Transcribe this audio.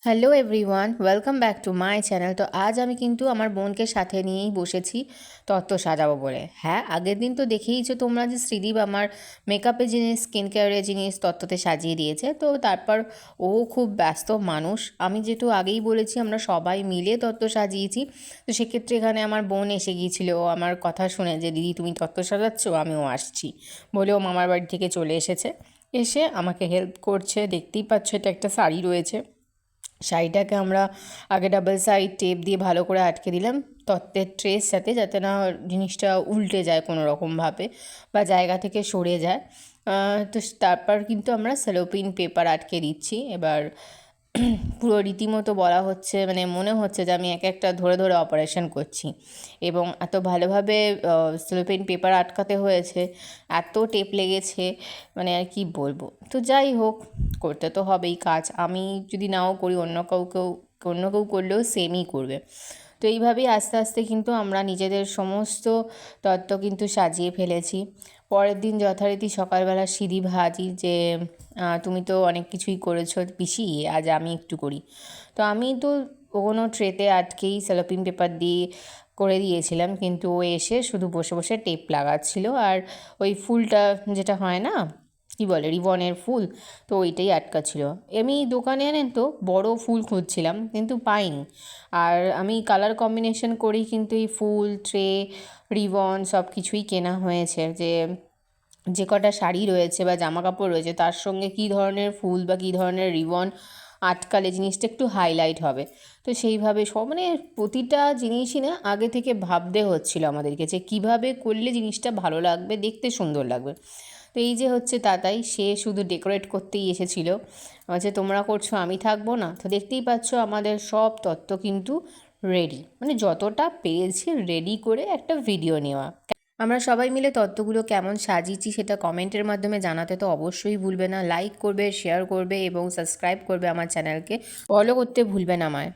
Hello everyone, welcome back to my channel. তো আজ আমি কিন্তু আমার বোনকে সাথে নিয়েই বসেছি তত্ত্ব সাজাবো বলে। হ্যাঁ, আগের দিন তো দেখেইছো তোমরা যে শ্রীদীপ আমার মেকআপের জিনিস, স্কিন কেয়ারের জিনিস তত্ত্বতে সাজিয়ে দিয়েছে। তো তারপর ও খুব ব্যস্ত মানুষ, আমি যেহেতু আগেই বলেছি আমরা সবাই মিলে তত্ত্ব সাজিয়েছি। তো সেক্ষেত্রে এখানে আমার বোন এসে গিয়েছিল, ও আমার কথা শুনে যে দিদি তুমি তত্ত্ব সাজাচ্ছো, আমিও আসছি বলে ও মামার বাড়ি থেকে চলে এসেছে। এসে আমাকে হেল্প করছে। দেখতেই পাচ্ছ এটা একটা শাড়ি রয়েছে, শাড়িটাকে আমরা আগে ডাবল সাইড টেপ দিয়ে ভালো করে আটকে দিলাম তত্ত্বের ট্রের সাথে, যাতে না জিনিসটা উল্টে যায় কোনো রকমভাবে বা জায়গা থেকে সরে যায়। তো তারপর কিন্তু আমরা সেলোপিন পেপার আটকে দিচ্ছি। এবার পুরো রীতিমতো বলা হচ্ছে, মানে মনে হচ্ছে যে আমি এক একটা ধরে ধরে অপারেশন করছি, এবং এত ভালোভাবে সেলোপিন পেপার আটকাতে হয়েছে, এত টেপ লেগেছে, মানে আর কি বলবো। তো যাই হোক, করতে তো হবেই কাজ, আমি যদি নাও করি অন্য কেউ করলেও সেমই করবে। তো এইভাবেই আস্তে আস্তে কিন্তু আমরা নিজেদের সমস্ত তত্ত্ব কিন্তু সাজিয়ে ফেলেছি। পরের দিন যথারীতি সকালবেলা সিঁড়ি ভাজি যে তুমি তো অনেক কিছুই করেছো পিসি, আজ আমি একটু করি। তো আমি তো কোনো ট্রেতে আটকেই সেলোপিন পেপার দিয়ে করে দিয়েছিলাম, কিন্তু ও এসে শুধু বসে বসে টেপ লাগাচ্ছিল আর ওই ফুলটা যেটা হয় না, কী বলে, রিবনের ফুল, তো ওইটাই আটকাচ্ছিল। আমি দোকানে আনেন তো বড় ফুল খুঁজছিলাম কিন্তু পাইনি। আর আমি কালার কম্বিনেশন করেই কিন্তু এই ফুল, ট্রে, রিবন সব কিছুই কেনা হয়েছে, যে কটা শাড়ি রয়েছে বা জামা কাপড় রয়েছে তার সঙ্গে কী ধরনের ফুল বা কী ধরনের রিবন আটকালে জিনিসটা একটু হাইলাইট হবে। তো সেইভাবে সব, মানে প্রতিটা জিনিসই না আগে থেকে ভাবতে হচ্ছিল আমাদেরকে যে কীভাবে করলে জিনিসটা ভালো লাগবে, দেখতে সুন্দর লাগবে। তো এই যে হচ্ছে তাতাই, সে শুধু ডেকোরেট করতেই এসেছিল, যে তোমরা করছো আমি থাকবো না। তো দেখতেই পাচ্ছ আমাদের সব তত্ত্ব কিন্তু রেডি, মানে যতটা পেরেছি রেডি করে একটা ভিডিও নেওয়া। আমরা সবাই মিলে তত্ত্বগুলো কেমন সাজিয়েছি সেটা কমেন্টের মাধ্যমে জানাতে তো অবশ্যই ভুলবে না। লাইক করবে, শেয়ার করবে এবং সাবস্ক্রাইব করবে আমার চ্যানেলকে, ফলো করতে ভুলবে না আমায়।